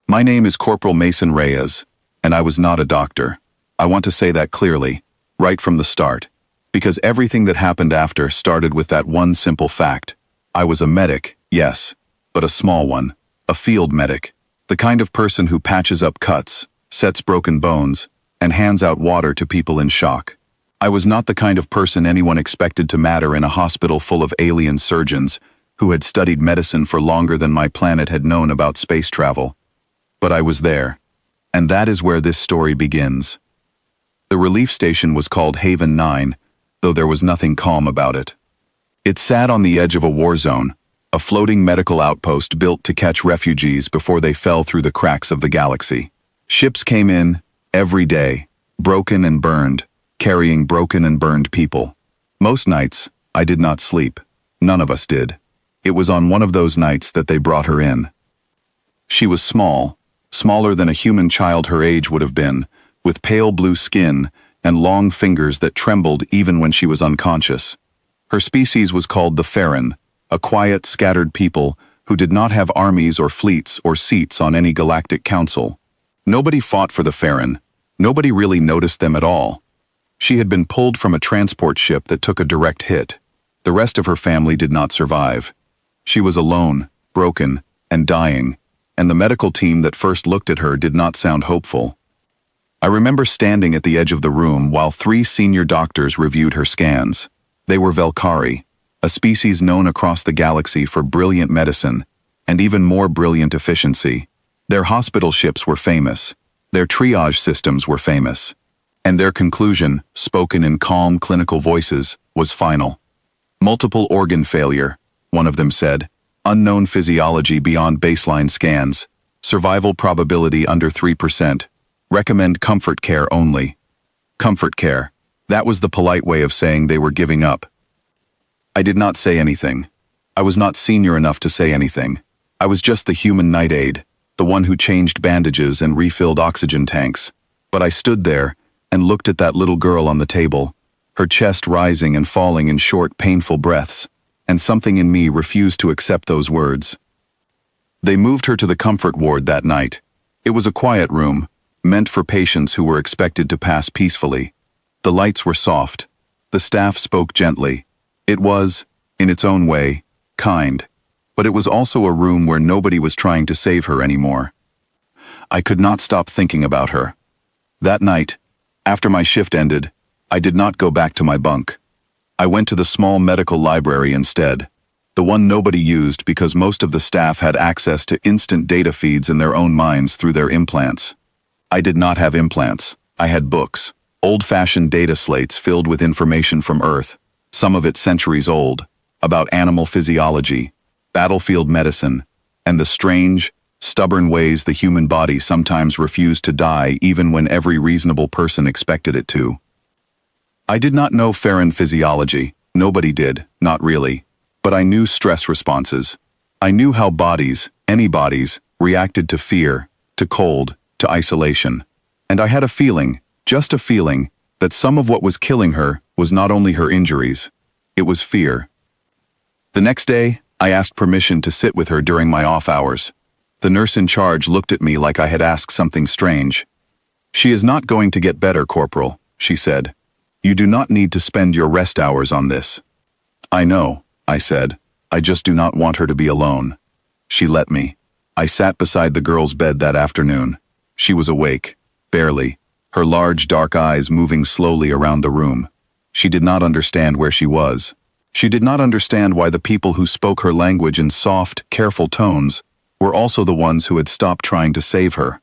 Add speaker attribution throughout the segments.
Speaker 1: My name is Corporal Mason Reyes, and I was not a doctor. I want to say that clearly, right from the start, because everything that happened after started with that one simple fact. I was a medic, yes, but a small one, a field medic, the kind of person who patches up cuts, sets broken bones, and hands out water to people in shock. I was not the kind of person anyone expected to matter in a hospital full of alien surgeons who had studied medicine for longer than my planet had known about space travel. But I was there, and that is where this story begins. The relief station was called Haven 9, though there was nothing calm about it. It sat on the edge of a war zone, a floating medical outpost built to catch refugees before they fell through the cracks of the galaxy. Ships came in, every day, broken and burned, carrying broken and burned people. Most nights, I did not sleep. None of us did. It was on one of those nights that they brought her in. She was small, smaller than a human child her age would have been, with pale blue skin and long fingers that trembled even when she was unconscious. Her species was called the Farron, a quiet, scattered people who did not have armies or fleets or seats on any galactic council. Nobody fought for the Farron. Nobody really noticed them at all. She had been pulled from a transport ship that took a direct hit. The rest of her family did not survive. She was alone, broken, and dying, and the medical team that first looked at her did not sound hopeful. I remember standing at the edge of the room while 3 senior doctors reviewed her scans. They were Velkari, a species known across the galaxy for brilliant medicine and even more brilliant efficiency. Their hospital ships were famous. Their triage systems were famous. And their conclusion, spoken in calm clinical voices, was final. Multiple organ failure, one of them said. Unknown physiology beyond baseline scans. Survival probability under 3%. Recommend comfort care only. Comfort care. That was the polite way of saying they were giving up. I did not say anything. I was not senior enough to say anything. I was just the human night aide, the one who changed bandages and refilled oxygen tanks. But I stood there and looked at that little girl on the table, her chest rising and falling in short, painful breaths, and something in me refused to accept those words. They moved her to the comfort ward that night. It was a quiet room, meant for patients who were expected to pass peacefully. The lights were soft. The staff spoke gently. It was, in its own way, kind. But it was also a room where nobody was trying to save her anymore. I could not stop thinking about her. That night, after my shift ended, I did not go back to my bunk. I went to the small medical library instead, the one nobody used because most of the staff had access to instant data feeds in their own minds through their implants. I did not have implants. I had books, old-fashioned data slates filled with information from Earth, some of it centuries old, about animal physiology, battlefield medicine, and the strange, stubborn ways the human body sometimes refused to die even when every reasonable person expected it to. I did not know Farron physiology. Nobody did, not really. But I knew stress responses. I knew how bodies, any bodies, reacted to fear, to cold, to isolation. And I had a feeling, just a feeling, that some of what was killing her was not only her injuries, it was fear. The next day, I asked permission to sit with her during my off hours. The nurse in charge looked at me like I had asked something strange. "She is not going to get better, Corporal," she said. "You do not need to spend your rest hours on this." "I know," I said. "I just do not want her to be alone." She let me. I sat beside the girl's bed that afternoon. She was awake, barely, her large dark eyes moving slowly around the room. She did not understand where she was. She did not understand why the people who spoke her language in soft, careful tones were also the ones who had stopped trying to save her.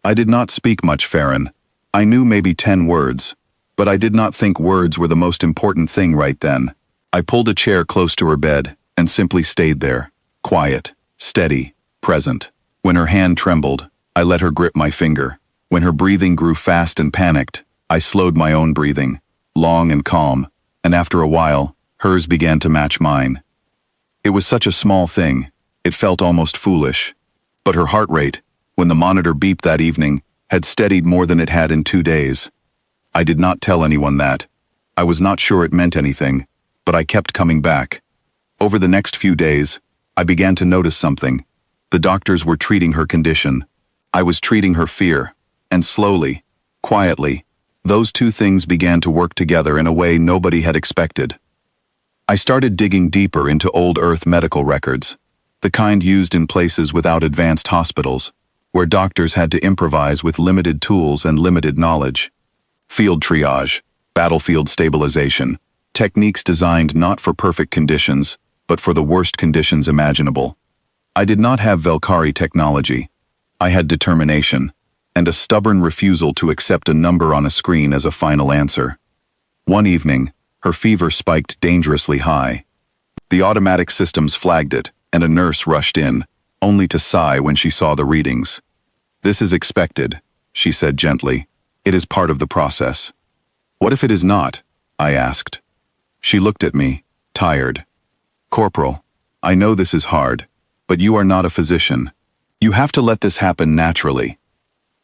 Speaker 1: I did not speak much Farron. I knew maybe 10 words, but I did not think words were the most important thing right then. I pulled a chair close to her bed and simply stayed there, quiet, steady, present. When her hand trembled, I let her grip my finger. When her breathing grew fast and panicked, I slowed my own breathing, long and calm, and after a while, hers began to match mine. It was such a small thing, it felt almost foolish. But her heart rate, when the monitor beeped that evening, had steadied more than it had in 2 days. I did not tell anyone that. I was not sure it meant anything, but I kept coming back. Over the next few days, I began to notice something. The doctors were treating her condition. I was treating her fear, and slowly, quietly, those two things began to work together in a way nobody had expected. I started digging deeper into old Earth medical records, the kind used in places without advanced hospitals, where doctors had to improvise with limited tools and limited knowledge. Field triage, battlefield stabilization, techniques designed not for perfect conditions, but for the worst conditions imaginable. I did not have Velkari technology. I had determination, and a stubborn refusal to accept a number on a screen as a final answer. One evening, her fever spiked dangerously high. The automatic systems flagged it, and a nurse rushed in, only to sigh when she saw the readings. "This is expected," she said gently. "It is part of the process." "What if it is not?" I asked. She looked at me, tired. "Corporal, I know this is hard, but you are not a physician. You have to let this happen naturally."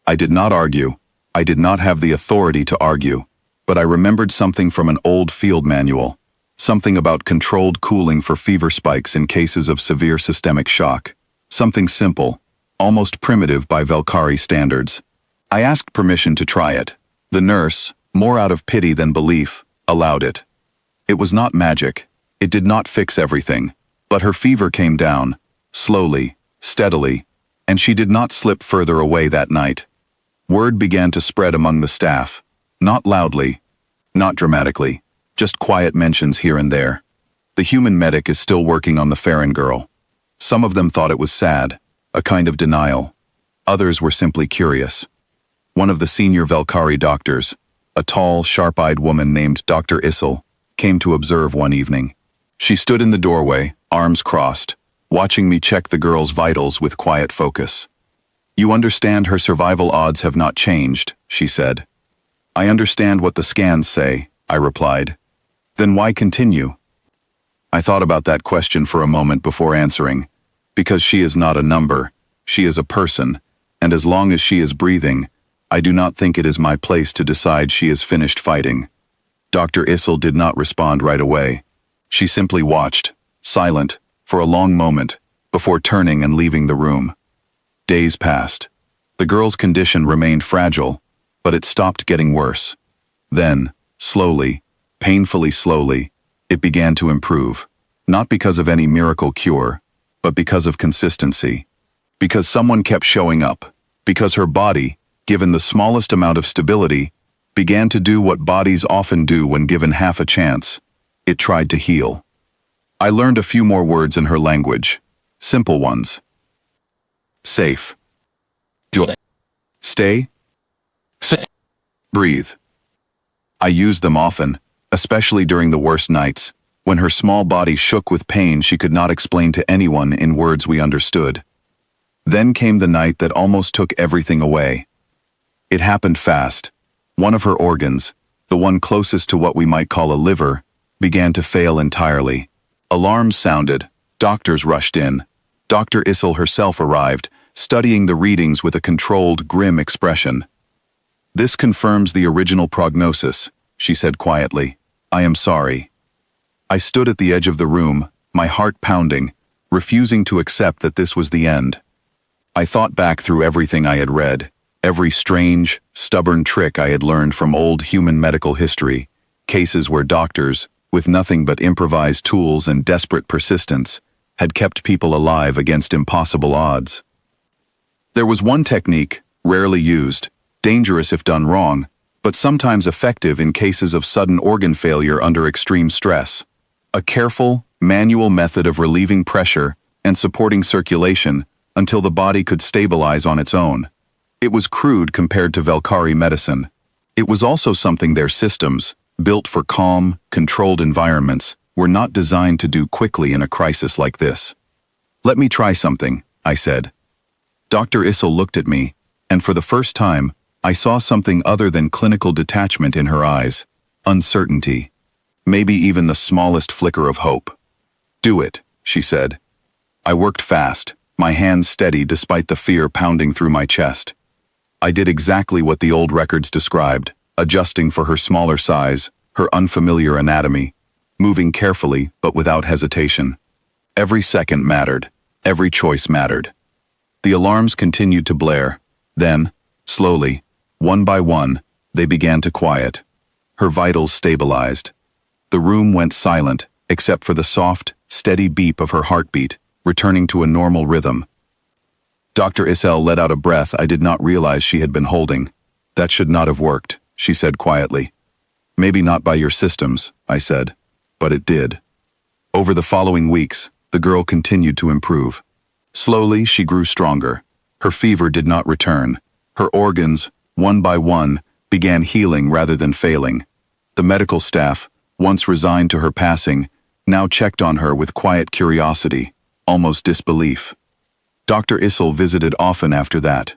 Speaker 1: I did not argue. I did not have the authority to argue, but I remembered something from an old field manual, something about controlled cooling for fever spikes in cases of severe systemic shock. Something simple, almost primitive by Velkari standards. I asked permission to try it. The nurse, more out of pity than belief, allowed it. It was not magic. It did not fix everything, but her fever came down, slowly, steadily, and she did not slip further away that night. Word began to spread among the staff, not loudly, not dramatically, just quiet mentions here and there. The human medic is still working on the Farron girl. Some of them thought it was sad, a kind of denial. Others were simply curious. One of the senior Velkari doctors, a tall, sharp-eyed woman named Dr. Issel, came to observe one evening. She stood in the doorway, arms crossed, watching me check the girl's vitals with quiet focus. "You understand her survival odds have not changed," she said. "I understand what the scans say," I replied. "Then why continue?" I thought about that question for a moment before answering. Because she is not a number, she is a person, and as long as she is breathing, I do not think it is my place to decide she is finished fighting. Dr. Issel did not respond right away. She simply watched, silent, for a long moment, before turning and leaving the room. Days passed. The girl's condition remained fragile, but it stopped getting worse. Then, slowly, painfully slowly, it began to improve. Not because of any miracle cure, but because of consistency. Because someone kept showing up. Because her body, given the smallest amount of stability, began to do what bodies often do when given half a chance. It tried to heal. I learned a few more words in her language. Simple ones. Safe. Stay. Breathe. I used them often, especially during the worst nights, when her small body shook with pain she could not explain to anyone in words we understood. Then came the night that almost took everything away. It happened fast. One of her organs, the one closest to what we might call a liver, began to fail entirely. Alarms sounded. Doctors rushed in. Dr. Issel herself arrived, studying the readings with a controlled, grim expression. "This confirms the original prognosis," she said quietly. "I am sorry." I stood at the edge of the room, my heart pounding, refusing to accept that this was the end. I thought back through everything I had read, every strange, stubborn trick I had learned from old human medical history, cases where doctors, with nothing but improvised tools and desperate persistence, had kept people alive against impossible odds. There was one technique, rarely used, dangerous if done wrong, but sometimes effective in cases of sudden organ failure under extreme stress. A careful, manual method of relieving pressure and supporting circulation until the body could stabilize on its own. It was crude compared to Velkari medicine. It was also something their systems, built for calm, controlled environments, were not designed to do quickly in a crisis like this. "Let me try something," I said. Dr. Issel looked at me, and for the first time, I saw something other than clinical detachment in her eyes. Uncertainty. Maybe even the smallest flicker of hope. "Do it," she said. I worked fast, my hands steady despite the fear pounding through my chest. I did exactly what the old records described, adjusting for her smaller size, her unfamiliar anatomy, moving carefully but without hesitation. Every second mattered. Every choice mattered. The alarms continued to blare. Then, slowly, one by one, they began to quiet. Her vitals stabilized. The room went silent, except for the soft, steady beat of her heartbeat, returning to a normal rhythm. Dr. Issel let out a breath I did not realize she had been holding. "That should not have worked," she said quietly. "Maybe not by your systems," I said, "but it did." Over the following weeks, the girl continued to improve. Slowly, she grew stronger. Her fever did not return. Her organs, one by one, began healing rather than failing. The medical staff, once resigned to her passing, now checked on her with quiet curiosity, almost disbelief. Dr. Issel visited often after that.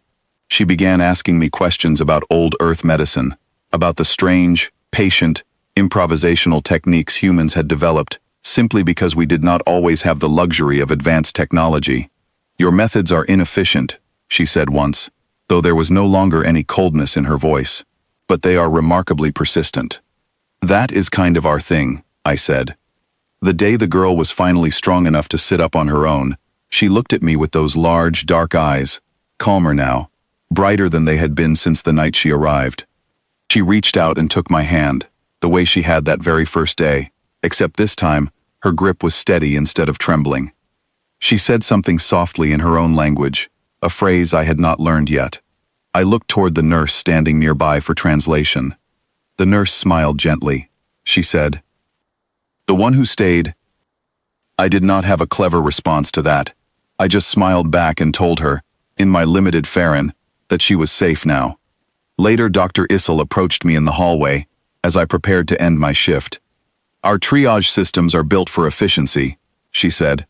Speaker 1: She began asking me questions about old Earth medicine, about the strange, patient, improvisational techniques humans had developed simply because we did not always have the luxury of advanced technology. "Your methods are inefficient," she said once, though there was no longer any coldness in her voice. "But they are remarkably persistent." "That is kind of our thing," I said. The day the girl was finally strong enough to sit up on her own, she looked at me with those large, dark eyes, calmer now, brighter than they had been since the night she arrived. She reached out and took my hand, the way she had that very first day, except this time, her grip was steady instead of trembling. She said something softly in her own language, a phrase I had not learned yet. I looked toward the nurse standing nearby for translation. The nurse smiled gently. She said, "The one who stayed." I did not have a clever response to that. I just smiled back and told her, in my limited Farron, that she was safe now. Later, Dr. Issel approached me in the hallway as I prepared to end my shift. "Our triage systems are built for efficiency," she said.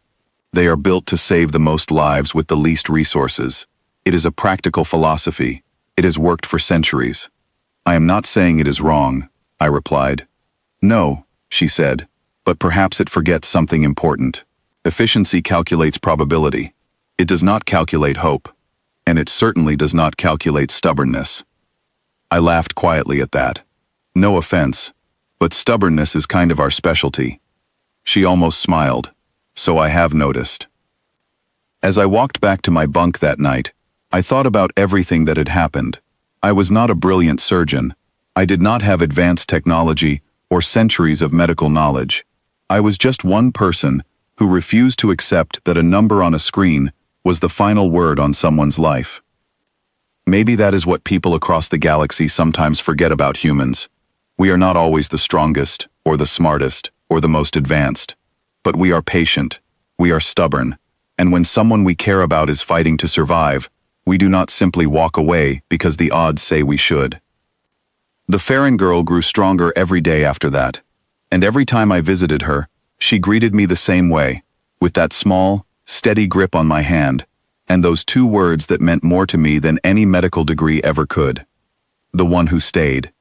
Speaker 1: "They are built to save the most lives with the least resources. It is a practical philosophy. It has worked for centuries." "I am not saying it is wrong," I replied. "No," she said, "but perhaps it forgets something important. Efficiency calculates probability. It does not calculate hope. And it certainly does not calculate stubbornness." I laughed quietly at that. No offense, but stubbornness is kind of our specialty. She almost smiled. "So I have noticed." As I walked back to my bunk that night, I thought about everything that had happened. I was not a brilliant surgeon. I did not have advanced technology or centuries of medical knowledge. I was just one person who refused to accept that a number on a screen was the final word on someone's life. Maybe that is what people across the galaxy sometimes forget about humans. We are not always the strongest, or the smartest, or the most advanced. But we are patient, we are stubborn, and when someone we care about is fighting to survive, we do not simply walk away because the odds say we should. The Farron girl grew stronger every day after that, and every time I visited her, she greeted me the same way, with that small, steady grip on my hand, and those two words that meant more to me than any medical degree ever could. The one who stayed.